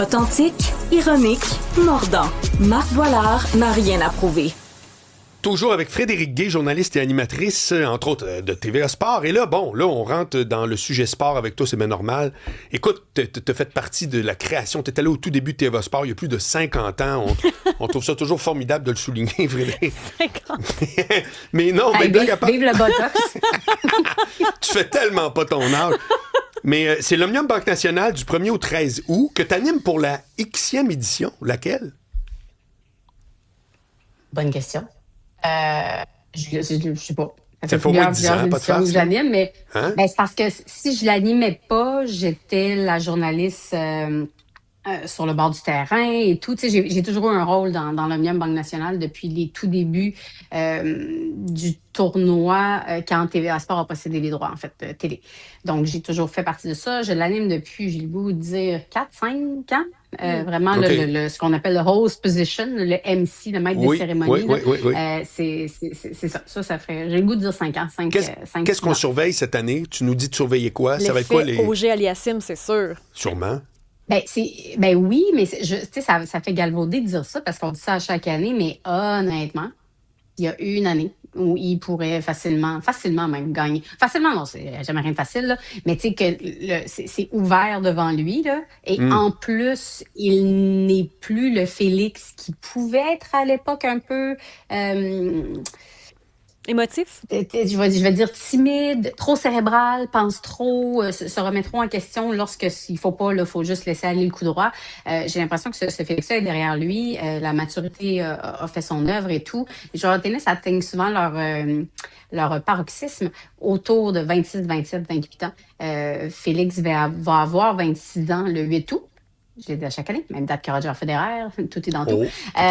Authentique, ironique, mordant. Marc Boilard n'a rien à prouver. Toujours avec Frédérique Gay, journaliste et animatrice, entre autres de TVA Sport. Et là, on rentre dans le sujet sport avec toi, c'est bien normal. Écoute, t'as fait partie de la création. T'étais là au tout début de TVA Sport, il y a plus de 50 ans. On trouve ça toujours formidable de le souligner, Frédérique. 50. Mais non, mais blague à part. Vive le Botox! Tu fais tellement pas ton âge. Mais c'est l'Omnium Banque Nationale du 1er au 13 août que t'animes pour la Xème édition. Laquelle? Bonne question. Je sais pas. Ça fait au moins 10 ans, pas de farce. Je l'anime, mais Hein? c'est parce que si je l'animais pas, j'étais la journaliste sur le bord du terrain et tout. Tu sais, j'ai toujours eu un rôle dans l'Omnium Banque Nationale depuis les tout débuts du tournoi quand TVA Sport a possédé les droits, en fait, télé. Donc, j'ai toujours fait partie de ça. Je l'anime depuis, j'ai le goût de dire, 4-5 ans. Vraiment, OK. ce qu'on appelle le host position, le MC, le maître des cérémonies. Oui. C'est ça. Ça fait, j'ai le goût de dire 5 ans. Qu'est-ce qu'on surveille cette année? Tu nous dis de surveiller quoi? Ça va être L'effet quoi OG Aliassime, c'est sûr. Sûrement. Ben oui, mais tu sais, ça fait galvauder de dire ça parce qu'on dit ça à chaque année, mais honnêtement, il y a une année où il pourrait facilement même gagner. Facilement, non, c'est jamais rien de facile, là, mais tu sais que c'est ouvert devant lui, là, et en plus, il n'est plus le Félix qui pouvait être à l'époque un peu... Émotif? je vais dire timide, trop cérébral, pense trop, se remet trop en question lorsque s'il faut pas, il faut juste laisser aller le coup droit. J'ai l'impression que ce Félix-là est derrière lui. La maturité a fait son œuvre et tout. Les joueurs de tennis atteignent souvent leur paroxysme autour de 26, 27, 28 ans. Félix va avoir 26 ans le 8 août. Je l'ai dit à chaque année, même date que Roger Federer, tout est dans tout.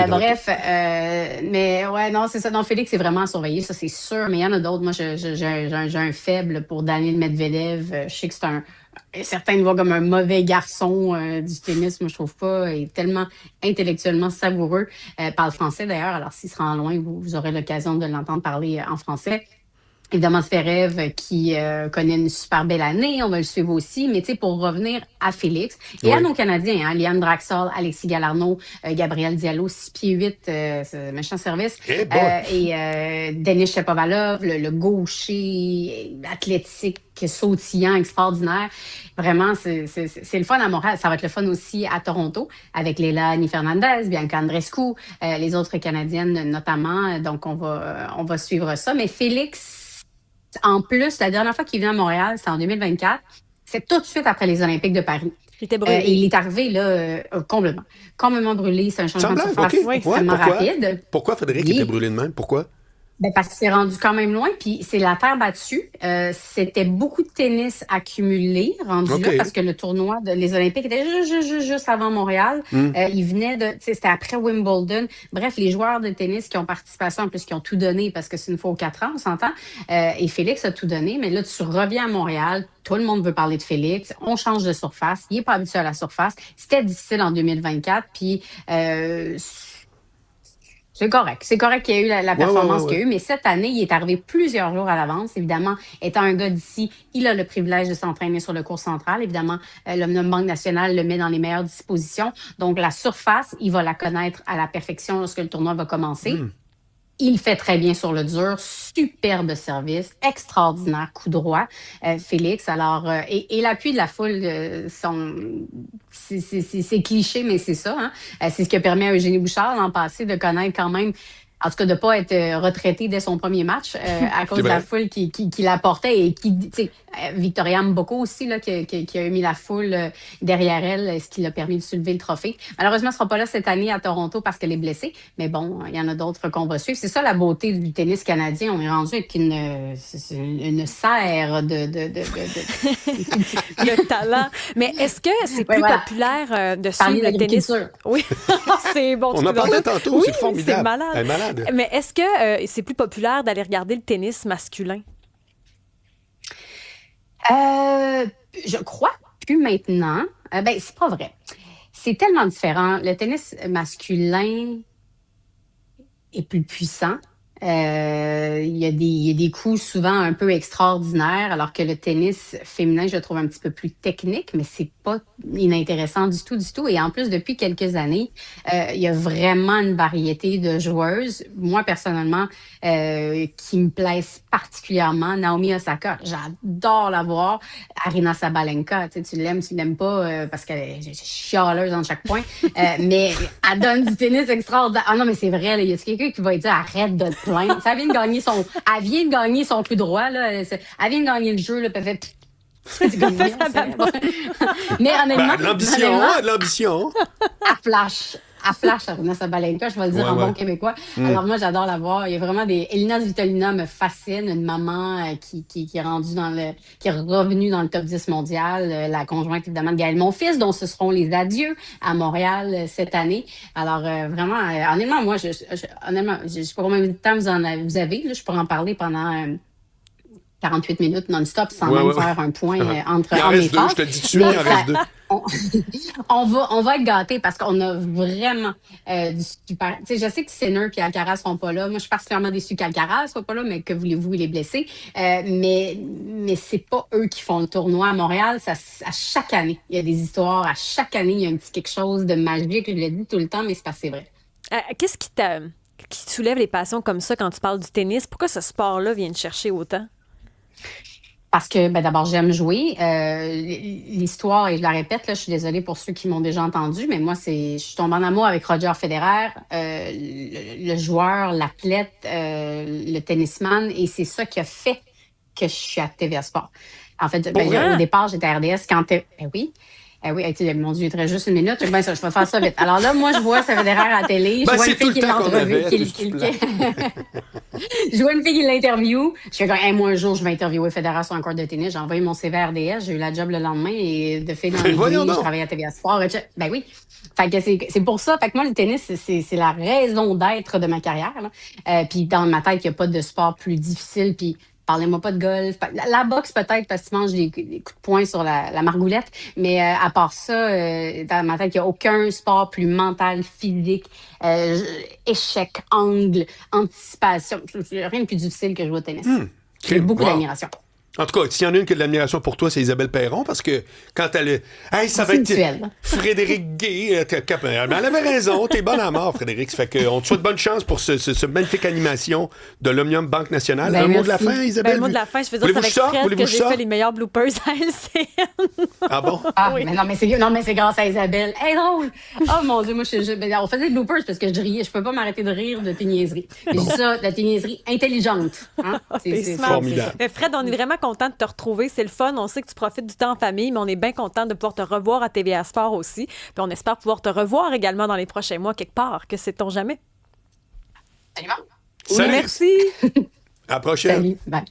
Bref, mais ouais, non, c'est ça. Non, Félix, c'est vraiment à surveiller, ça, c'est sûr. Mais il y en a d'autres. Moi, j'ai un faible pour Daniil Medvedev. Je sais que certains le voient comme un mauvais garçon du tennis. Moi, je trouve pas. Il est tellement intellectuellement savoureux. Parle français, d'ailleurs. Alors, s'il se rend loin, vous aurez l'occasion de l'entendre parler en français. Évidemment, Zverev qui connaît une super belle année, on va le suivre aussi. Mais tu sais, pour revenir à Félix et à nos Canadiens, hein, Liane Draxl, Alexis Galarneau, Gabriel Diallo, 6 pieds 8, c'est méchant service. Et Denis Shapovalov, le gaucher athlétique, sautillant, extraordinaire. Vraiment, c'est le fun à Montréal. Ça va être le fun aussi à Toronto avec Leilani Fernandez, Bianca Andreescu, les autres Canadiennes notamment. Donc, on va suivre ça. Mais Félix, en plus, la dernière fois qu'il vient à Montréal, c'était en 2024. C'est tout de suite après les Olympiques de Paris. Il était brûlé. Il est arrivé là, complètement brûlé. C'est un changement de surface extrêmement rapide. Pourquoi Frédéric était brûlé de même? Pourquoi? Parce qu'il s'est rendu quand même loin, puis c'est la terre battue. C'était beaucoup de tennis accumulé, rendu là, parce que le tournoi les Olympiques étaient juste avant Montréal. Il venait c'était après Wimbledon. Bref, les joueurs de tennis qui ont participé à ça, en plus, qui ont tout donné, parce que c'est une fois aux 4 ans, on s'entend. Et Félix a tout donné, mais là, tu reviens à Montréal, tout le monde veut parler de Félix, on change de surface, il est pas habitué à la surface. C'était difficile en 2024, puis... C'est correct. C'est correct qu'il y ait eu la performance qu'il y a eu, mais cette année, il est arrivé plusieurs jours à l'avance. Évidemment, étant un gars d'ici, il a le privilège de s'entraîner sur le court central. Évidemment, l'Omnium Banque Nationale le met dans les meilleures dispositions. Donc, la surface, il va la connaître à la perfection lorsque le tournoi va commencer. Il fait très bien sur le dur, superbe service, extraordinaire coup droit, Félix. Alors, et l'appui de la foule, c'est cliché, mais c'est ça. Hein? C'est ce qui a permis à Eugénie Bouchard l'an passé de connaître quand même, en tout cas de ne pas être retraitée dès son premier match à cause de la foule qui la portait et qui, tu sais, Victoria Mboko aussi, là, qui a mis la foule derrière elle, ce qui l'a permis de soulever le trophée. Malheureusement, elle ne sera pas là cette année à Toronto parce qu'elle est blessée, mais bon, il y en a d'autres qu'on va suivre. C'est ça la beauté du tennis canadien. On est rendu avec une serre de le talent. Mais est-ce que c'est plus populaire de suivre le tennis? Oui, c'est bon. On en parlait tantôt, oui, c'est formidable. C'est malade. Elle est malade. Mais est-ce que c'est plus populaire d'aller regarder le tennis masculin? Je crois plus maintenant. C'est pas vrai. C'est tellement différent. Le tennis masculin est plus puissant. Il y a des coups souvent un peu extraordinaires, alors que le tennis féminin, je le trouve un petit peu plus technique, mais c'est pas inintéressant du tout, du tout. Et en plus, depuis quelques années, il y a vraiment une variété de joueuses. Moi, personnellement, qui me plaisent particulièrement. Naomi Osaka, j'adore la voir. Arina Sabalenka, tu l'aimes pas parce qu'elle est chialeuse dans chaque point. Mais elle donne du tennis extraordinaire. Ah non, mais c'est vrai, là, il y a quelqu'un qui va dire arrête de te plaindre. Elle vient de gagner son coup droit, là. Elle vient de gagner le jeu, là, puis elle fait. Mais honnêtement, de l'ambition. À flash, Arina Sabalenka, je vais le dire en bon québécois. Alors moi, j'adore la voir. Il y a vraiment Elina Svitolina me fascine, une maman qui est rendue qui est revenue dans le top 10 mondial, la conjointe évidemment de Gaël Monfils, dont ce seront les adieux à Montréal cette année. Alors vraiment, honnêtement, moi, honnêtement, je sais pas combien de temps vous avez, là, je pourrais en parler pendant 48 minutes non-stop sans même faire un point entre il en reste mes phrases. Je te dis dessus, il en reste 2. On va être gâtés parce qu'on a vraiment du super. Tu sais, je sais que Sinner et Alcaraz sont pas là. Moi, je suis particulièrement déçue qu'Alcaraz soit pas là, mais que voulez-vous, il est blessé. Mais c'est pas eux qui font le tournoi à Montréal. À chaque année, il y a des histoires. À chaque année, il y a un petit quelque chose de magique. Je le dis tout le temps, mais c'est pas vrai. Qu'est-ce qui te soulève les passions comme ça quand tu parles du tennis? Pourquoi ce sport-là vient te chercher autant? Parce que, d'abord, j'aime jouer. L'histoire, et je la répète, là, je suis désolée pour ceux qui m'ont déjà entendu, mais moi, je suis tombée en amour avec Roger Federer, le joueur, l'athlète, le tennisman, et c'est ça qui a fait que je suis à TVA Sport. En fait, au départ, j'étais à RDS quand oui. Oui, mon Dieu, il reste juste une minute. Je vais faire ça vite. Alors là, moi, je vois Federer à la télé. Je vois une fille qui l'entrevue. Je vois une fille qui l'interview. Je fais comme, moi, un jour, je vais interviewer Federer sur un court de tennis. J'ai envoyé mon CV à RDS. J'ai eu la job le lendemain et de fait dans les nuits, je travaillais à TVA Sport. Ben oui. Fait que c'est pour ça. Fait que moi, le tennis, c'est la raison d'être de ma carrière. Puis dans ma tête, il n'y a pas de sport plus difficile. Puis parlez-moi pas de golf. La boxe, peut-être, parce que tu manges des coups de poing sur la margoulette. Mais à part ça, dans ma tête, il n'y a aucun sport plus mental, physique, échec, angle, anticipation. Rien de plus difficile que jouer au tennis. J'ai beaucoup d'admiration. En tout cas, s'il y en a une qui a de l'admiration pour toi, c'est Isabelle Perron, parce que quand elle est... Hey, ça va être Frédéric Gay. Elle avait raison, t'es bonne à mort, Frédéric. Ça fait qu'on te souhaite bonne chance pour ce magnifique animation de l'Omnium Banque Nationale. Un mot de la fin, Isabelle? Un mot de la fin, je faisais ça avec Fred que j'ai fait les meilleurs bloopers à LCN. Ah bon? Oui. Mais c'est grâce à Isabelle. Hey, drôle! Oh mon Dieu, moi, on faisait des bloopers parce que je riais. Je peux pas m'arrêter de rire de tes niaiseries. Mais je dis ça, de tes niaiseries intelligentes. Hein? C'est formidable. Fred, on est vraiment content de te retrouver. C'est le fun. On sait que tu profites du temps en famille, mais on est bien content de pouvoir te revoir à TVA Sport aussi. Puis on espère pouvoir te revoir également dans les prochains mois quelque part. Que sait-on jamais? Salut. Merci. À la prochaine. Salut. Bye.